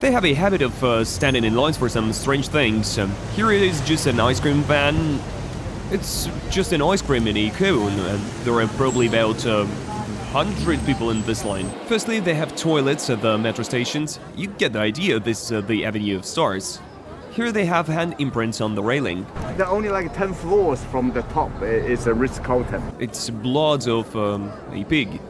They have a habit of standing in lines for some strange things. Here it is just an ice cream van. It's just an ice cream in a cone, and there are probably about 100 people in this line. Firstly, they have toilets at the metro stations. You get the idea, this is the Avenue of Stars. Here they have hand imprints on the railing. There are only like 10 floors from the top is a Ritz-Carlton. It's blood of a pig.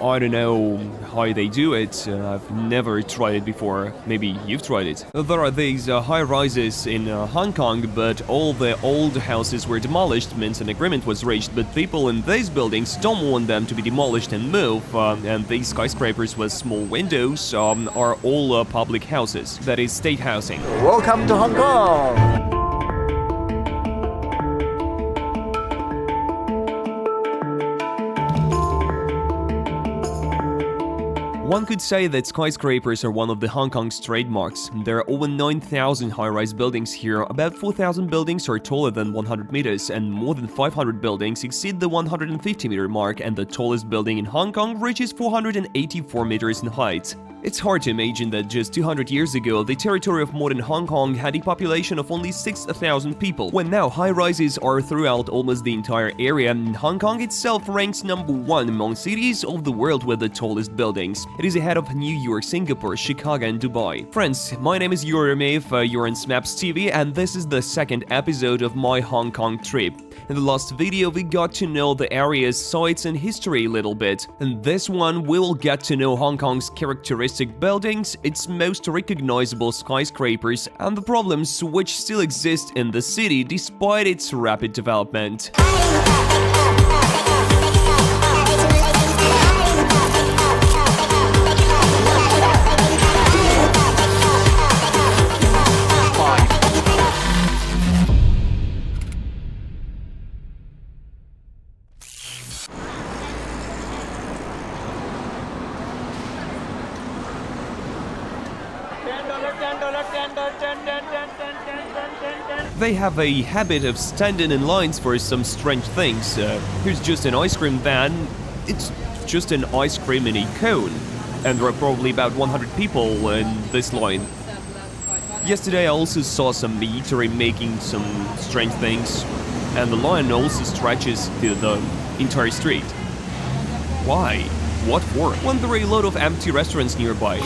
I don't know how they do it. I've never tried it before. Maybe you've tried it. There are these high-rises in Hong Kong, but all the old houses were demolished, means an agreement was reached, but people in these buildings don't want them to be demolished and move, and these skyscrapers with small windows are all public houses, that is state housing. Welcome to Hong Kong! One could say that skyscrapers are one of the Hong Kong's trademarks. There are over 9,000 high-rise buildings here, about 4,000 buildings are taller than 100 meters, and more than 500 buildings exceed the 150-meter mark, and the tallest building in Hong Kong reaches 484 meters in height. It's hard to imagine that just 200 years ago, the territory of modern Hong Kong had a population of only 6,000 people, when now high-rises are throughout almost the entire area, and Hong Kong itself ranks #1 among cities of the world with the tallest buildings. It is ahead of New York, Singapore, Chicago and Dubai. Friends, my name is Yoremev, you're on Snaps TV, and this is the second episode of my Hong Kong trip. In the last video, we got to know the area's sights and history a little bit. In this one, we will get to know Hong Kong's characteristic buildings, its most recognizable skyscrapers, and the problems which still exist in the city despite its rapid development. They have a habit of standing in lines for some strange things. Here's just an ice cream van. It's just an ice cream in a cone. And there are probably about 100 people in this line. Yesterday I also saw some military making some strange things. And the line also stretches to the entire street. Why? What for? When there are a lot of empty restaurants nearby.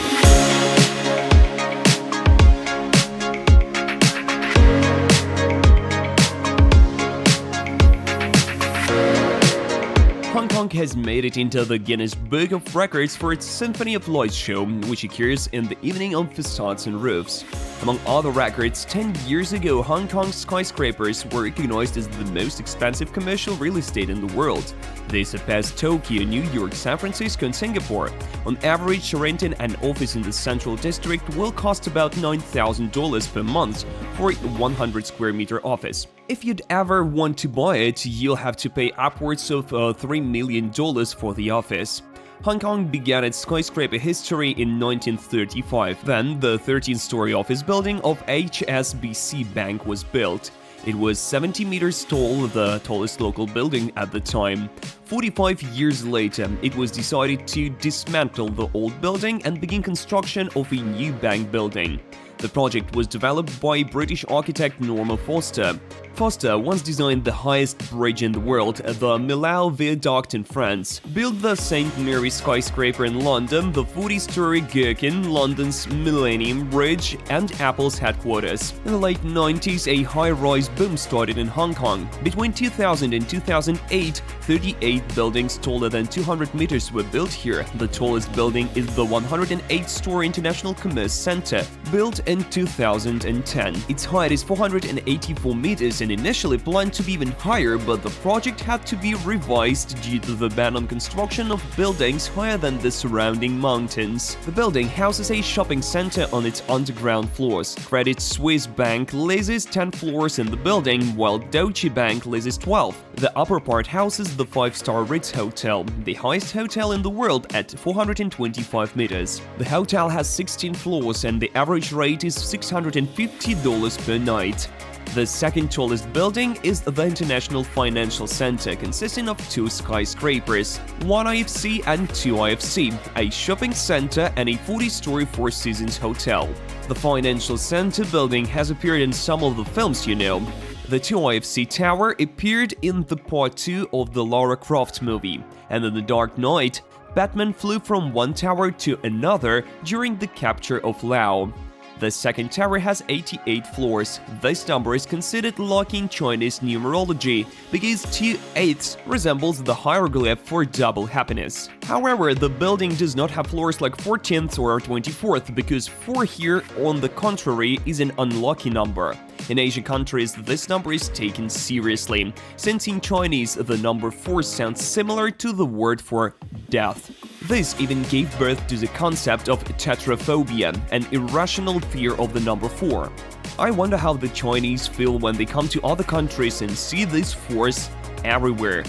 Hong Kong has made it into the Guinness Book of Records for its Symphony of Lights show, which occurs in the evening on facades and roofs. Among other records, 10 years ago, Hong Kong's skyscrapers were recognized as the most expensive commercial real estate in the world. They surpassed Tokyo, New York, San Francisco and Singapore. On average, renting an office in the Central District will cost about $9,000 per month for a 100 square meter office. If you'd ever want to buy it, you'll have to pay upwards of $3 million for the office. Hong Kong began its skyscraper history in 1935. Then, the 13-story office building of HSBC Bank was built. It was 70 meters tall, the tallest local building at the time. 45 years later, it was decided to dismantle the old building and begin construction of a new bank building. The project was developed by British architect Norman Foster. Foster once designed the highest bridge in the world, the Millau Viaduct in France, built the St. Mary's skyscraper in London, the 40-story Gherkin, London's Millennium Bridge, and Apple's headquarters. In the late 90s, a high-rise boom started in Hong Kong. Between 2000 and 2008, 38 buildings taller than 200 meters were built here. The tallest building is the 108-story International Commerce Center, built in 2010. Its height is 484 meters and initially planned to be even higher, but the project had to be revised due to the ban on construction of buildings higher than the surrounding mountains. The building houses a shopping center on its underground floors. Credit Suisse Bank leases 10 floors in the building, while Deutsche Bank leases 12. The upper part houses the 5-star Ritz Hotel, the highest hotel in the world at 425 meters. The hotel has 16 floors and the average rate is $650 per night. The second tallest building is the International Financial Center, consisting of 2 skyscrapers, 1 IFC and 2 IFC, a shopping center and a 40-story Four Seasons hotel. The Financial Center building has appeared in some of the films you know. The 2 IFC tower appeared in the part 2 of the Lara Croft movie, and in The Dark Knight, Batman flew from one tower to another during the capture of Lao. The second tower has 88 floors. This number is considered lucky in Chinese numerology because 2/8 resembles the hieroglyph for double happiness. However, the building does not have floors like 14th or 24th because 4 here, on the contrary, is an unlucky number. In Asian countries, this number is taken seriously, since in Chinese the number 4 sounds similar to the word for death. This even gave birth to the concept of tetraphobia, an irrational fear of the number 4. I wonder how the Chinese feel when they come to other countries and see these 4s everywhere.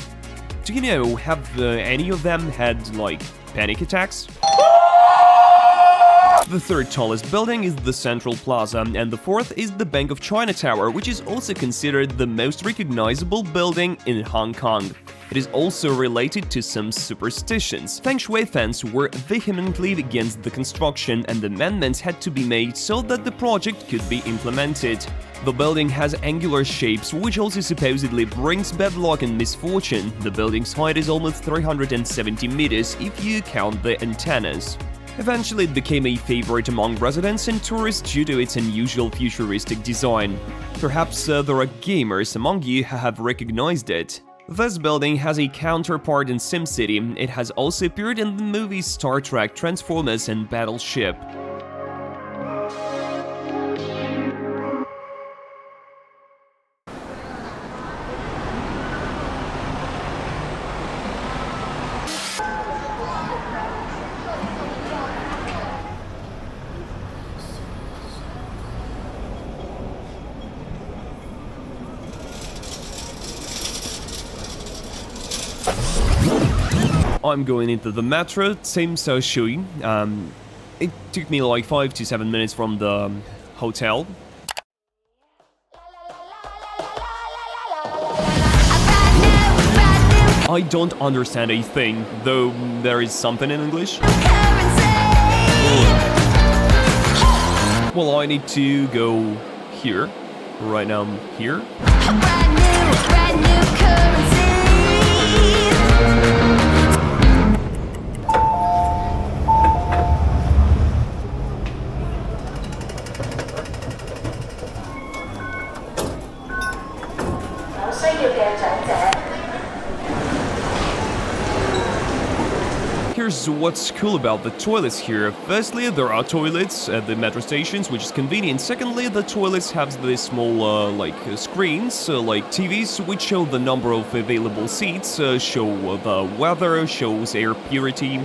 Do you know, have any of them had, like, panic attacks? The third tallest building is the Central Plaza, and the fourth is the Bank of China Tower, which is also considered the most recognizable building in Hong Kong. It is also related to some superstitions. Feng Shui fans were vehemently against the construction, and amendments had to be made so that the project could be implemented. The building has angular shapes, which also supposedly brings bad luck and misfortune. The building's height is almost 370 meters if you count the antennas. Eventually, it became a favorite among residents and tourists due to its unusual futuristic design. Perhaps there are gamers among you who have recognized it. This building has a counterpart in SimCity. It has also appeared in the movies Star Trek, Transformers and Battleship. I'm going into the metro, same Shui. It took me like 5 to 7 minutes from the hotel. I don't understand a thing, though there is something in English. Well, I need to go here. Right now I'm here. Brand new currency. Here's what's cool about the toilets here. Firstly, there are toilets at the metro stations, which is convenient. Secondly, the toilets have these small, screens, like TVs, which show the number of available seats, show the weather, shows air purity.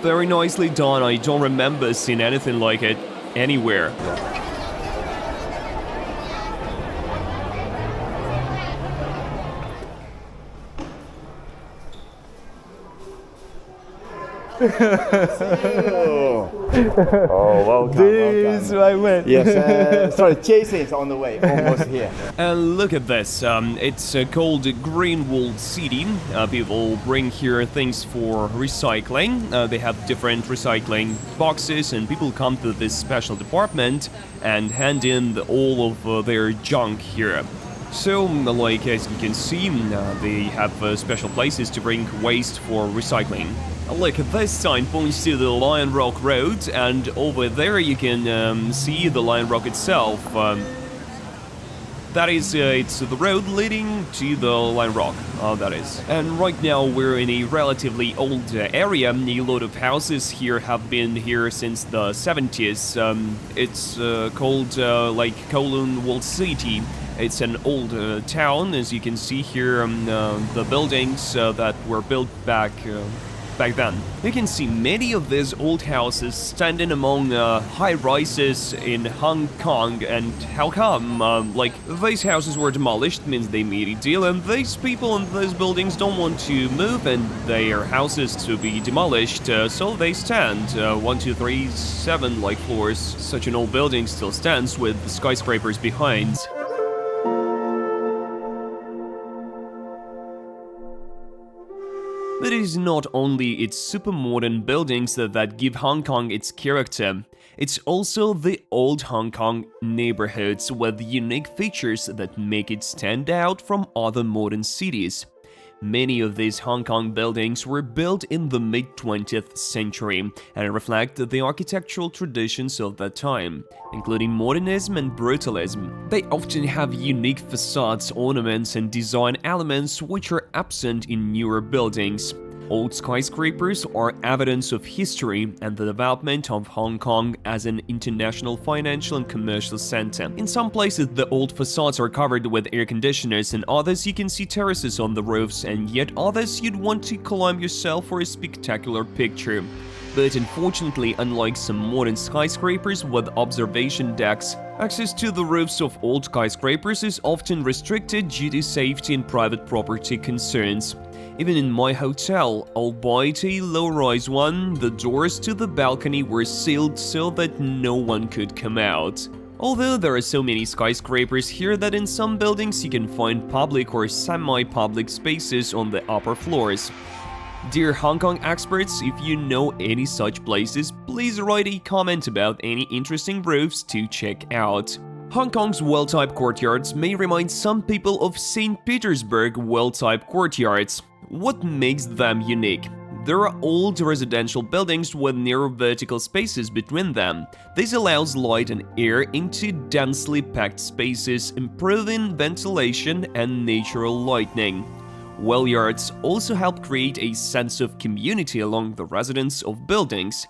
Very nicely done. I don't remember seeing anything like it anywhere. Oh, welcome. This welcome. I went. Yes, sorry, Jason is on the way, almost here. And look at this, it's called Greenwald City. People bring here things for recycling. They have different recycling boxes, and people come to this special department and hand in all of their junk here. So, like as you can see, they have special places to bring waste for recycling. Look, this sign points to the Lion Rock Road, and over there you can see the Lion Rock itself. That is, it's the road leading to the Lion Rock, that is. And right now we're in a relatively old area. A lot of houses here have been here since the 70s. It's called like Kowloon Walled City. It's an old town, as you can see here, the buildings that were built back then. You can see many of these old houses standing among high-rises in Hong Kong, and how come? Like, these houses were demolished means they made a deal, and these people in those buildings don't want to move and their houses to be demolished, so they stand. 1, 2, 3, 7 like floors. Such an old building still stands with the skyscrapers behind. But it is not only its super modern buildings that give Hong Kong its character. It's also the old Hong Kong neighborhoods with unique features that make it stand out from other modern cities. Many of these Hong Kong buildings were built in the mid-20th century and reflect the architectural traditions of that time, including modernism and brutalism. They often have unique facades, ornaments, and design elements which are absent in newer buildings. Old skyscrapers are evidence of history and the development of Hong Kong as an international financial and commercial center. In some places, the old facades are covered with air conditioners, and others you can see terraces on the roofs, and yet others you'd want to climb yourself for a spectacular picture. But unfortunately, unlike some modern skyscrapers with observation decks, access to the roofs of old skyscrapers is often restricted due to safety and private property concerns. Even in my hotel, albeit a low-rise one, the doors to the balcony were sealed so that no one could come out. Although there are so many skyscrapers here that in some buildings you can find public or semi-public spaces on the upper floors. Dear Hong Kong experts, if you know any such places, please write a comment about any interesting roofs to check out. Hong Kong's well-type courtyards may remind some people of St. Petersburg well-type courtyards. What makes them unique? There are old residential buildings with narrow vertical spaces between them. This allows light and air into densely packed spaces, improving ventilation and natural lighting. Well yards also help create a sense of community among the residents of buildings.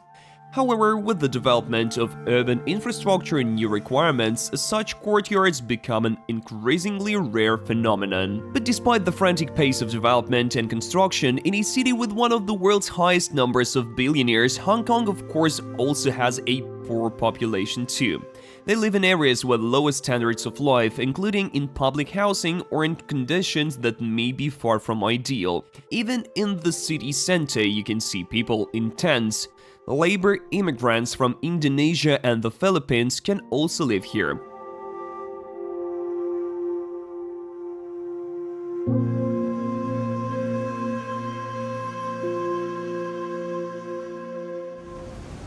However, with the development of urban infrastructure and new requirements, such courtyards become an increasingly rare phenomenon. But despite the frantic pace of development and construction, in a city with one of the world's highest numbers of billionaires, Hong Kong of course also has a poor population too. They live in areas with lower standards of life, including in public housing or in conditions that may be far from ideal. Even in the city center, you can see people in tents. Labor immigrants from Indonesia and the Philippines can also live here.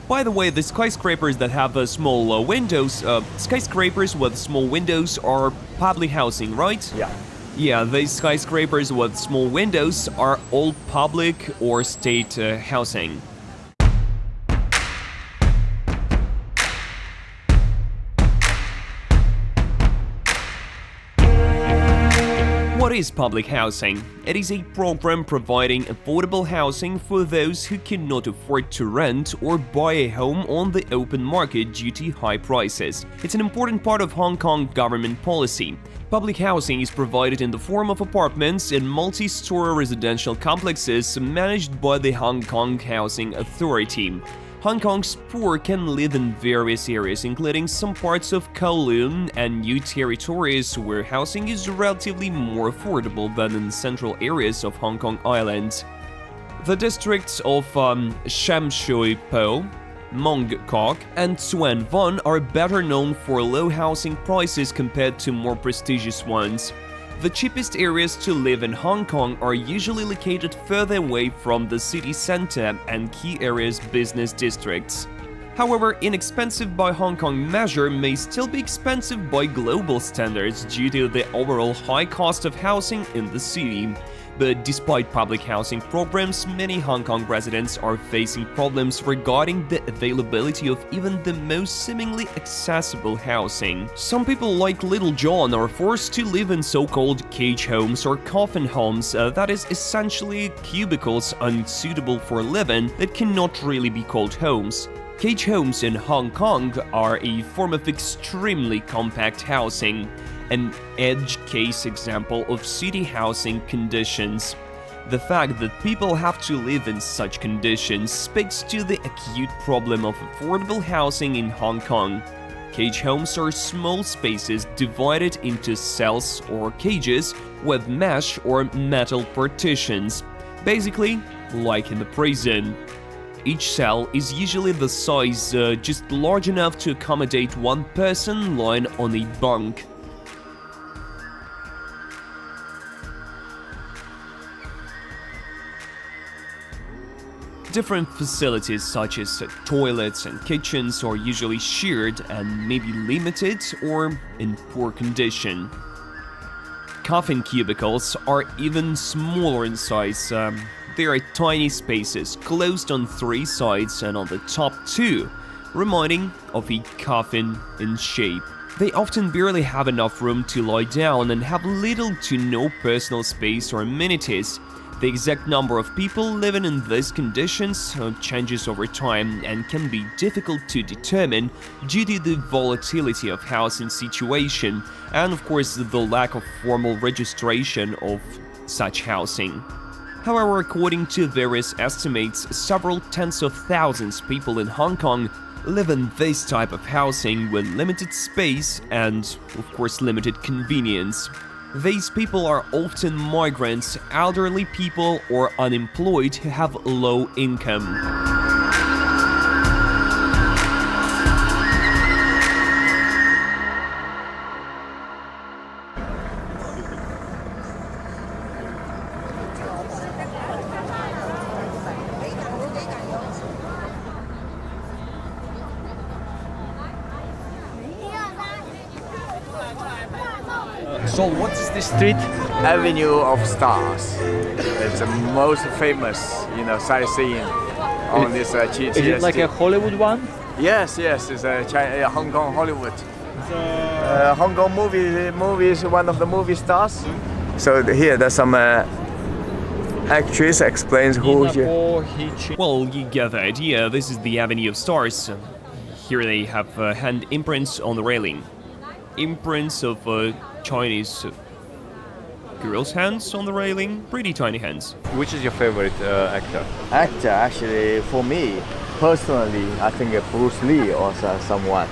By the way, the skyscrapers that have small windows, skyscrapers with small windows are public housing, right? Yeah. Yeah, these skyscrapers with small windows are all public or state housing. What is public housing? It is a program providing affordable housing for those who cannot afford to rent or buy a home on the open market due to high prices. It's an important part of Hong Kong government policy. Public housing is provided in the form of apartments in multi-story residential complexes managed by the Hong Kong Housing Authority. Hong Kong's poor can live in various areas, including some parts of Kowloon and new territories where housing is relatively more affordable than in central areas of Hong Kong Island. The districts of Sham Shui Po, Mong Kok, and Tsuen Wan are better known for low housing prices compared to more prestigious ones. The cheapest areas to live in Hong Kong are usually located further away from the city center and key areas' business districts. However, inexpensive by Hong Kong measure may still be expensive by global standards due to the overall high cost of housing in the city. But despite public housing programs, many Hong Kong residents are facing problems regarding the availability of even the most seemingly accessible housing. Some people like Little John are forced to live in so-called cage homes or coffin homes, that is essentially cubicles unsuitable for living that cannot really be called homes. Cage homes in Hong Kong are a form of extremely compact housing, an edge case example of city housing conditions. The fact that people have to live in such conditions speaks to the acute problem of affordable housing in Hong Kong. Cage homes are small spaces divided into cells or cages with mesh or metal partitions, basically like in the prison. Each cell is usually the size just large enough to accommodate one person lying on a bunk. Different facilities such as toilets and kitchens are usually shared and maybe limited or in poor condition. Coffin cubicles are even smaller in size. They are tiny spaces, closed on 3 sides and on the top 2, reminding of a coffin in shape. They often barely have enough room to lie down and have little to no personal space or amenities. The exact number of people living in these conditions changes over time and can be difficult to determine due to the volatility of housing situation and, of course, the lack of formal registration of such housing. However, according to various estimates, several tens of thousands of people in Hong Kong live in this type of housing with limited space and, of course, limited convenience. These people are often migrants, elderly people, or unemployed who have low income. So what's this street? Avenue of Stars. It's the most famous, sightseeing on this Is it like a Hollywood one? Yes, it's a Hong Kong Hollywood. Hong Kong movie is one of the movie stars. So here there's some actress explains who she. Well, you get the idea. This is the Avenue of Stars. Here they have hand imprints on the railing. Imprints of Chinese girls' hands on the railing, pretty tiny hands. Which is your favorite actor? Actor, actually, for me, personally, I think Bruce Lee or someone.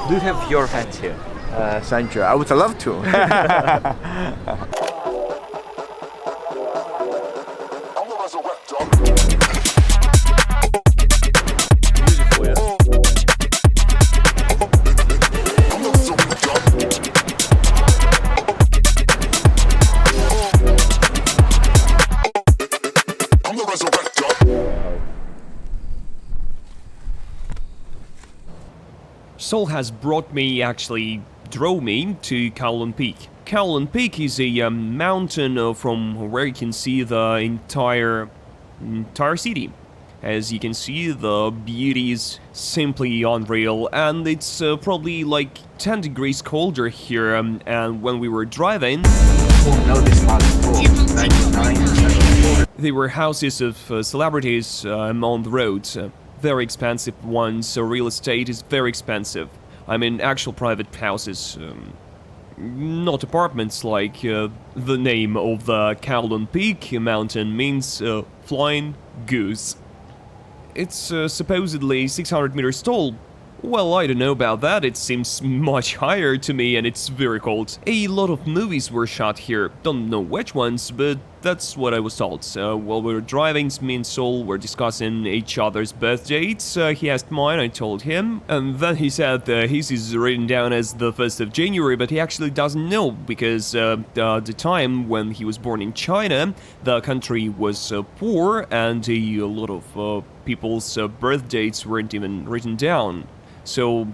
Do you have your hands here? Thank you. I would love to. Seoul has drove me to Kowloon Peak. Kowloon Peak is a mountain from where you can see the entire city. As you can see, the beauty is simply unreal, and it's probably like 10 degrees colder here, and when we were driving, there were houses of celebrities among the roads. Very expensive ones, so real estate is very expensive. I mean, actual private houses, not apartments like the name of the Kowloon Peak mountain means flying goose. It's supposedly 600 meters tall. Well, I don't know about that, it seems much higher to me and it's very cold. A lot of movies were shot here, don't know which ones, but that's what I was told. So while we were driving, me and Seoul were discussing each other's birth dates. He asked mine, I told him, and then he said his is written down as the 1st of January, but he actually doesn't know, because the time when he was born in China, the country was poor and a lot of people's birth dates weren't even written down. So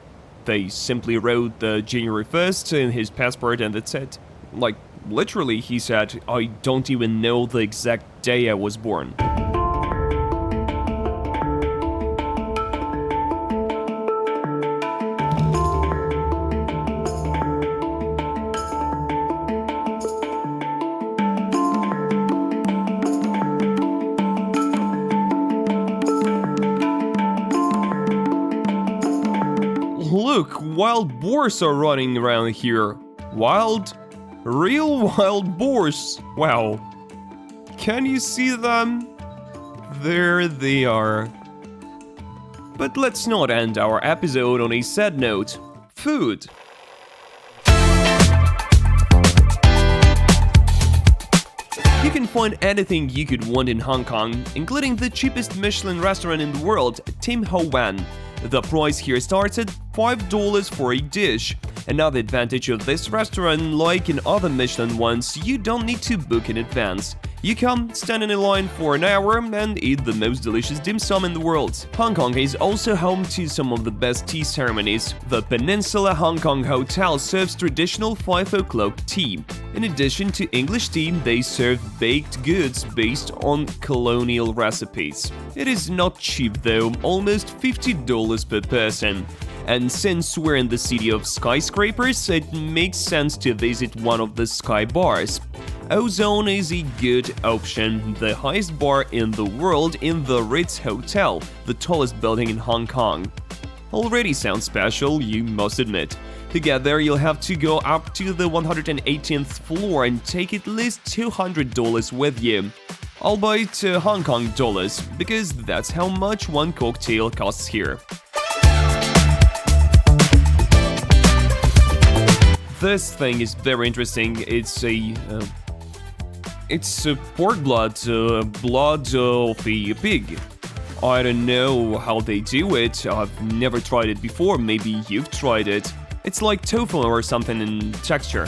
they simply wrote the January 1st in his passport and that's it. Like, literally, he said, I don't even know the exact day I was born. Look, wild boars are running around here. Real wild boars. Wow. Can you see them? There they are. But let's not end our episode on a sad note. Food. You can find anything you could want in Hong Kong, including the cheapest Michelin restaurant in the world, Tim Ho Wan. The price here starts at $5 for a dish. Another advantage of this restaurant, like in other Michelin ones, you don't need to book in advance. You come, stand in a line for an hour, and eat the most delicious dim sum in the world. Hong Kong is also home to some of the best tea ceremonies. The Peninsula Hong Kong Hotel serves traditional 5 o'clock tea. In addition to English tea, they serve baked goods based on colonial recipes. It is not cheap though, almost $50 per person. And since we're in the city of skyscrapers, it makes sense to visit one of the Sky Bars. Ozone is a good option, the highest bar in the world in the Ritz Hotel, the tallest building in Hong Kong. Already sounds special, you must admit. To get there, you'll have to go up to the 118th floor and take at least $200 with you. Albeit Hong Kong dollars, because that's how much one cocktail costs here. This thing is very interesting. It's a pork blood, blood of a pig. I don't know how they do it. I've never tried it before. Maybe you've tried it. It's like tofu or something in texture.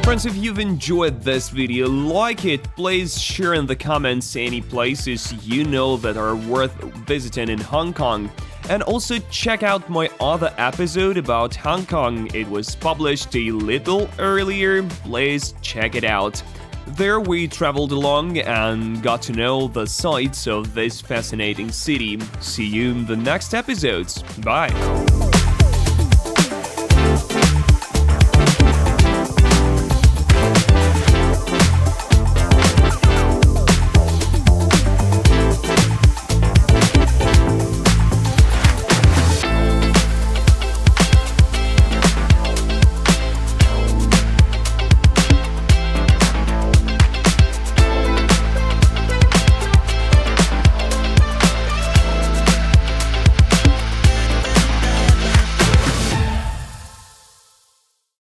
Friends, if you've enjoyed this video, like it, please share in the comments any places you know that are worth visiting in Hong Kong. And also check out my other episode about Hong Kong. It was published a little earlier, please check it out. There we traveled along and got to know the sights of this fascinating city. See you in the next episodes. Bye!